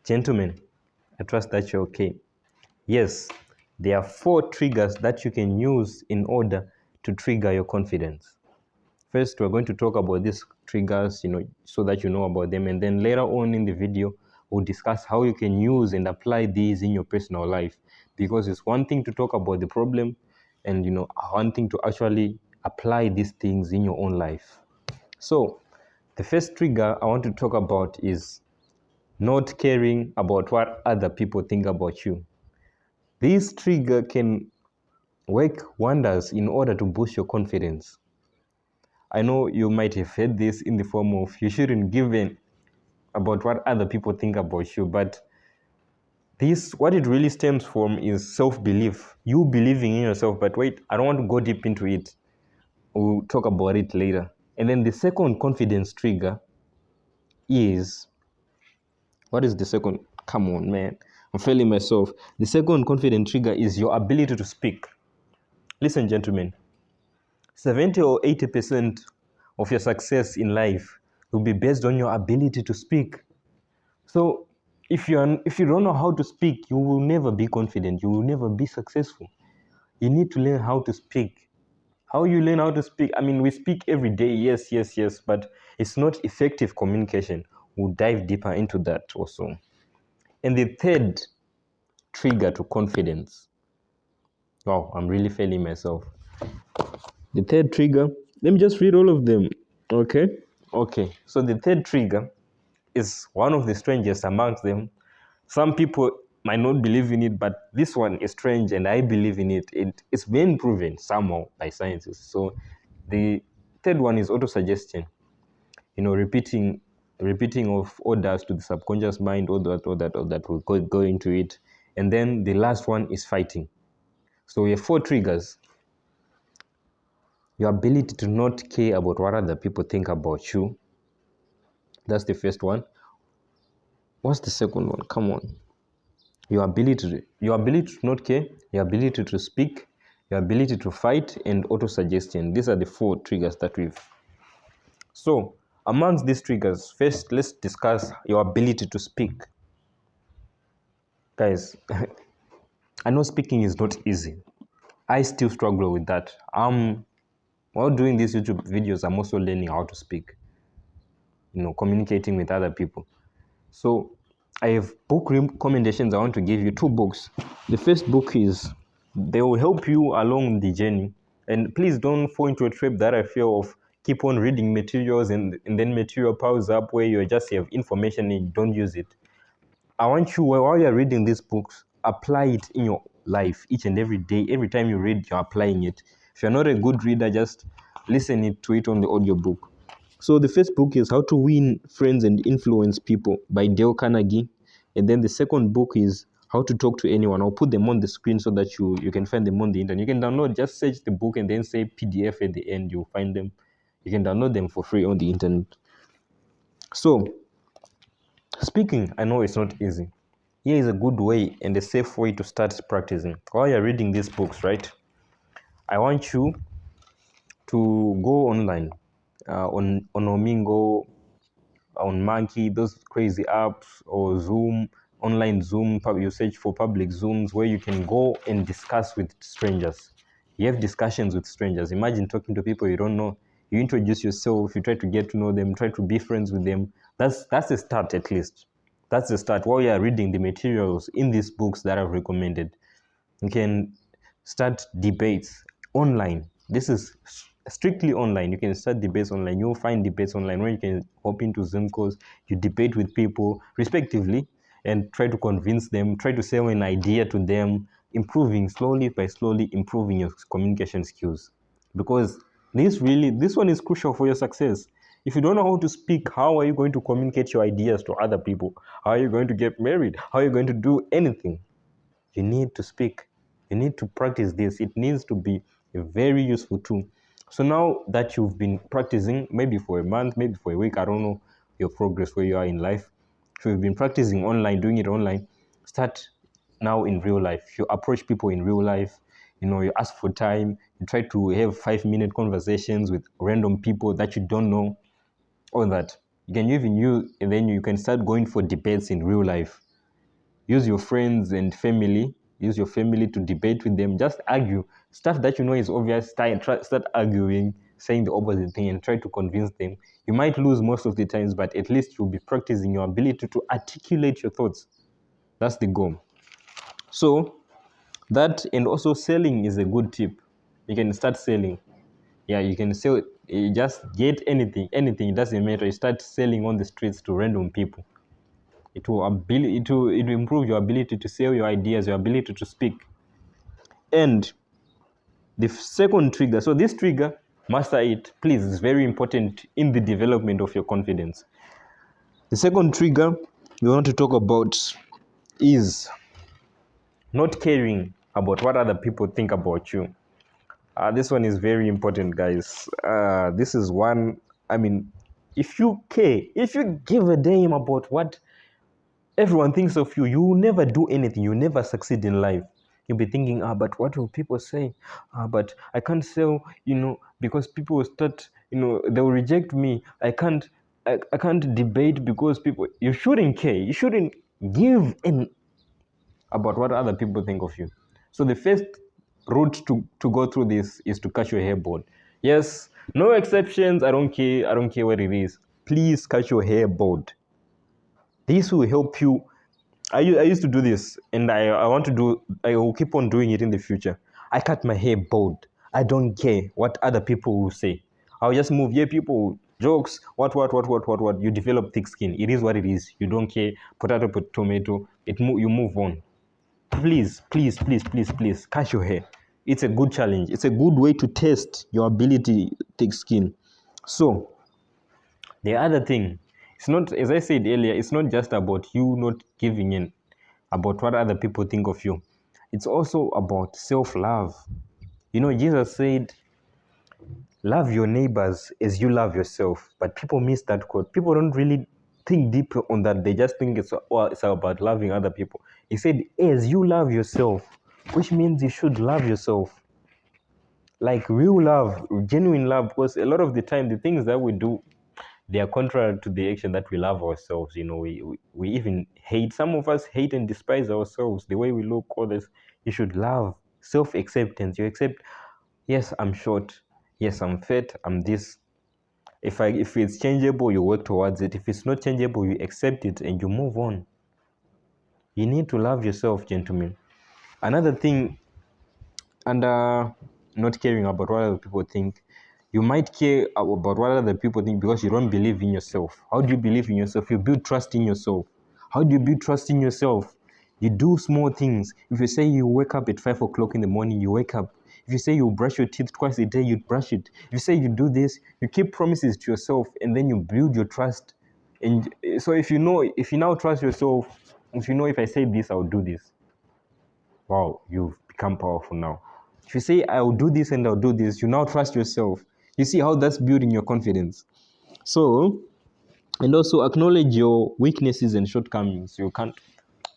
Gentlemen, I trust that you're okay. Yes, there are 4 triggers that you can use in order to trigger your confidence. First, we're going to talk about these triggers, so that you know about them. And then later on in the video, we'll discuss how you can use and apply these in your personal life. Because it's one thing to talk about the problem and, one thing to actually apply these things in your own life. So, the first trigger I want to talk about is not caring about what other people think about you. This trigger can work wonders in order to boost your confidence. I know you might have heard this in the form of you shouldn't give in about what other people think about you, but what it really stems from is self-belief. You believing in yourself, but wait, I don't want to go deep into it. We'll talk about it later. And then the second confidence trigger is, what is the second? Come on, man. I'm failing myself. The second confidence trigger is your ability to speak. Listen, gentlemen, 70 or 80% of your success in life will be based on your ability to speak. So if you don't know how to speak, you will never be confident. You will never be successful. You need to learn how to speak. How you learn how to speak? I mean, we speak every day, yes, but it's not effective communication. We'll dive deeper into that also. And the third trigger to confidence. Wow, I'm really failing myself. The third trigger, let me just read all of them. Okay. So the third trigger is one of the strangest amongst them. Some people might not believe in it, but this one is strange and I believe in it. It's been proven somehow by scientists. So the third one is autosuggestion. Repeating of orders to the subconscious mind, all that will go into it. And then the last one is fighting. So we have 4 triggers. Your ability to not care about what other people think about you. That's the first one. What's the second one? Come on. Your ability to not care, your ability to speak, your ability to fight, and autosuggestion. These are the 4 triggers that we've. So, amongst these triggers, first let's discuss your ability to speak. Guys, I know speaking is not easy. I still struggle with that. While doing these YouTube videos, I'm also learning how to speak. Communicating with other people. So I have book recommendations. I want to give you 2 books. The first book they will help you along the journey. And please don't fall into a trap that I feel of keep on reading materials and then material piles up where you just have information and you don't use it. I want you, while you're reading these books, apply it in your life each and every day. Every time you read, you're applying it. If you're not a good reader, just listen to it on the audiobook. So the first book is How to Win Friends and Influence People by Dale Carnegie. And then the second book is How to Talk to Anyone. I'll put them on the screen so that you can find them on the internet. You can download, just search the book and then say PDF at the end. You'll find them. You can download them for free on the internet. So, speaking, I know it's not easy. Here is a good way and a safe way to start practicing. While you're reading these books, right? I want you to go online. On Omingo, on Monkey, those crazy apps, or Zoom, online Zoom, you search for public Zooms where you can go and discuss with strangers. You have discussions with strangers. Imagine talking to people you don't know. You introduce yourself, you try to get to know them, try to be friends with them. That's the start, at least. That's the start. While you are reading the materials in these books that I've recommended, you can start debates online. This is strictly online. You can start debates online. You'll find debates online where you can hop into Zoom calls, you debate with people respectively and try to convince them, try to sell an idea to them, slowly improving your communication skills. Because this one is crucial for your success. If you don't know how to speak, how are you going to communicate your ideas to other people? How are you going to get married? How are you going to do anything? You need to speak. You need to practice this. It needs to be a very useful tool. So now that you've been practicing, maybe for a month, maybe for a week, I don't know your progress where you are in life. So you've been practicing online, doing it online, start now in real life. You approach people in real life. You ask for time. You try to have 5-minute conversations with random people that you don't know. All that. You can even use, and then you can start going for debates in real life. Use your friends and family. Use your family to debate with them. Just argue. Stuff that you know is obvious, start arguing, saying the opposite thing and try to convince them. You might lose most of the times, but at least you'll be practicing your ability to articulate your thoughts. That's the goal. So that, and also selling is a good tip. You can start selling. Yeah, you can sell. You just get anything. It doesn't matter. You start selling on the streets to random people. It will improve your ability to sell your ideas, your ability to speak. And the second trigger, so this trigger, master it, please, is very important in the development of your confidence. The second trigger we want to talk about is not caring about what other people think about you. This one is very important, guys. This is one, I mean, if you care, if you give a damn about what everyone thinks of you, you will never do anything. You will never succeed in life. You'll be thinking, but what will people say? But I can't sell, because people will start, they will reject me. I can't debate because people, you shouldn't care. You shouldn't give in about what other people think of you. So the first route to go through this is to cut your hair bald. Yes, no exceptions. I don't care. I don't care what it is. Please cut your hair bald. This will help you. I used to do this, and I will keep on doing it in the future. I cut my hair bald. I don't care what other people will say. I'll just move. Yeah, people, jokes, what. You develop thick skin. It is what it is. You don't care. Potato, tomato. You move on. Please, cut your hair. It's a good challenge. It's a good way to test your ability, thick skin. So, the other thing, it's not, as I said earlier, it's not just about you not giving in about what other people think of you. It's also about self-love. Jesus said, love your neighbors as you love yourself. But people miss that quote. People don't really think deep on that. They just think it's about loving other people. He said, as you love yourself, which means you should love yourself. Like real love, genuine love, because a lot of the time, the things that we do, they are contrary to the action that we love ourselves. We even hate. Some of us hate and despise ourselves, the way we look, all this. You should love self-acceptance. You accept, yes, I'm short. Yes, I'm fat. I'm this. If it's changeable, you work towards it. If it's not changeable, you accept it and you move on. You need to love yourself, gentlemen. Another thing, under not caring about what other people think, you might care about what other people think because you don't believe in yourself. How do you believe in yourself? You build trust in yourself. How do you build trust in yourself? You do small things. If you say you wake up at 5 o'clock in the morning, you wake up. If you say you brush your teeth twice a day, you brush it. If you say you do this, you keep promises to yourself, and then you build your trust. And so if you now trust yourself, if I say this, I'll do this. Wow, you've become powerful now. If you say, I'll do this and I'll do this, you now trust yourself. You see how that's building your confidence. So, and also acknowledge your weaknesses and shortcomings. You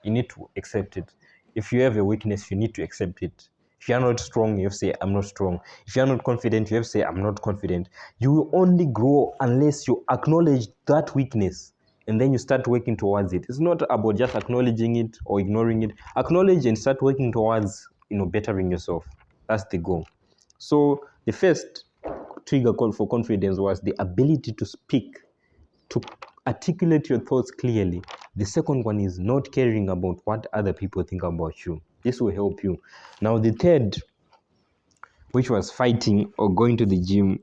need to accept it. If you have a weakness, you need to accept it. If you're not strong, you have to say, I'm not strong. If you're not confident, you have to say, I'm not confident. You will only grow unless you acknowledge that weakness and then you start working towards it. It's not about just acknowledging it or ignoring it. Acknowledge and start working towards, bettering yourself. That's the goal. So the first trigger call for confidence was the ability to speak, to articulate your thoughts clearly. The second one is not caring about what other people think about you. This will help you. Now the third, which was fighting or going to the gym.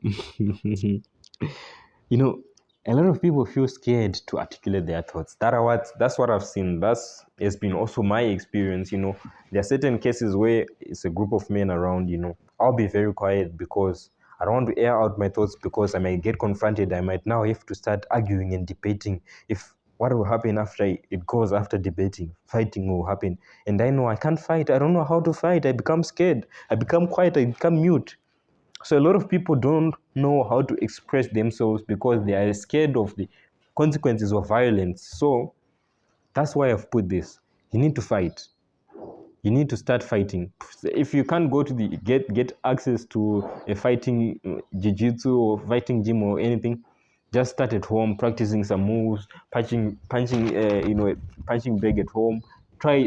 A lot of people feel scared to articulate their thoughts. That's what I've seen. Has been also my experience. There are certain cases where it's a group of men around. I'll be very quiet because I don't want to air out my thoughts because I might get confronted. I might now have to start arguing and debating. What will happen after it goes after debating? Fighting will happen. And I know I can't fight. I don't know how to fight. I become scared. I become quiet. I become mute. So a lot of people don't know how to express themselves because they are scared of the consequences of violence. So that's why I've put this. You need to fight. You need to start fighting. If you can't go to get access to a fighting jiu-jitsu or fighting gym or anything, just start at home, practicing some moves, punching bag at home.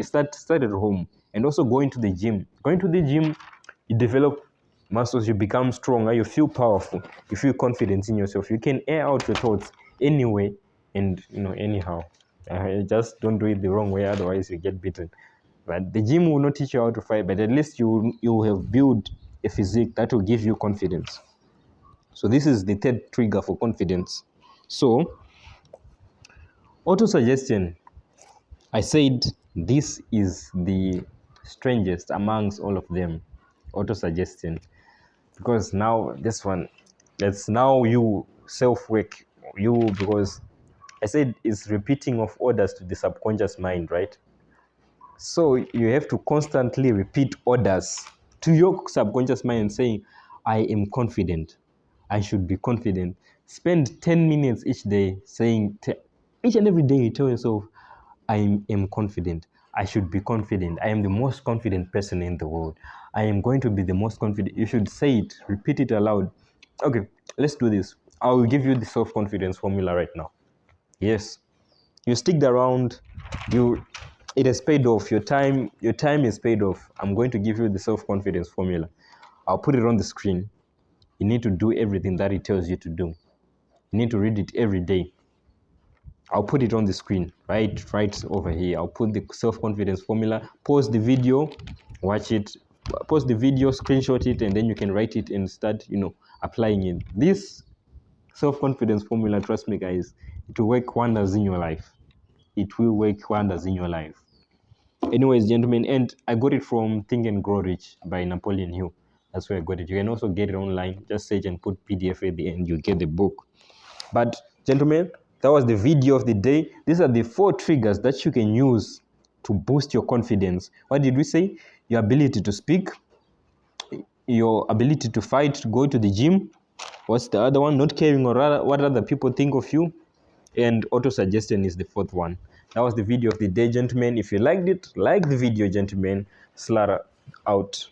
start at home, and also going to the gym. Going to the gym, you develop muscles, you become stronger, you feel powerful, you feel confident in yourself. You can air out your thoughts anyway and anyhow. Just don't do it the wrong way, otherwise you get beaten. But the gym will not teach you how to fight, but at least you have built a physique that will give you confidence. So this is the third trigger for confidence. So auto-suggestion, I said this is the strangest amongst all of them. Auto-suggestion, because now this one, it's now you self-work, because I said it's repeating of orders to the subconscious mind, right? So you have to constantly repeat orders to your subconscious mind saying, I am confident. I should be confident. Spend 10 minutes each day saying, each and every day you tell yourself, I am confident. I should be confident. I am the most confident person in the world. I am going to be the most confident. You should say it, repeat it aloud. Okay, let's do this. I will give you the self-confidence formula right now. Yes, you stick around, it has paid off. Your time is paid off. I'm going to give you the self-confidence formula. I'll put it on the screen. You need to do everything that it tells you to do. You need to read it every day. I'll put it on the screen right over here. I'll put the self-confidence formula. Pause the video, watch it. Pause the video, screenshot it, and then you can write it and start applying it. This self-confidence formula, trust me guys, it will work wonders in your life. It will work wonders in your life. Anyways, gentlemen, and I got it from Think and Grow Rich by Napoleon Hill. That's where I got it. You can also get it online. Just search and put PDF at the end. You get the book. But gentlemen, that was the video of the day. These are the 4 triggers that you can use to boost your confidence. What did we say? Your ability to speak, your ability to fight, to go to the gym. What's the other one? Not caring what other people think of you. And auto-suggestion is the 4th one. That was the video of the day, gentlemen. If you liked it, like the video, gentlemen. Mslater out.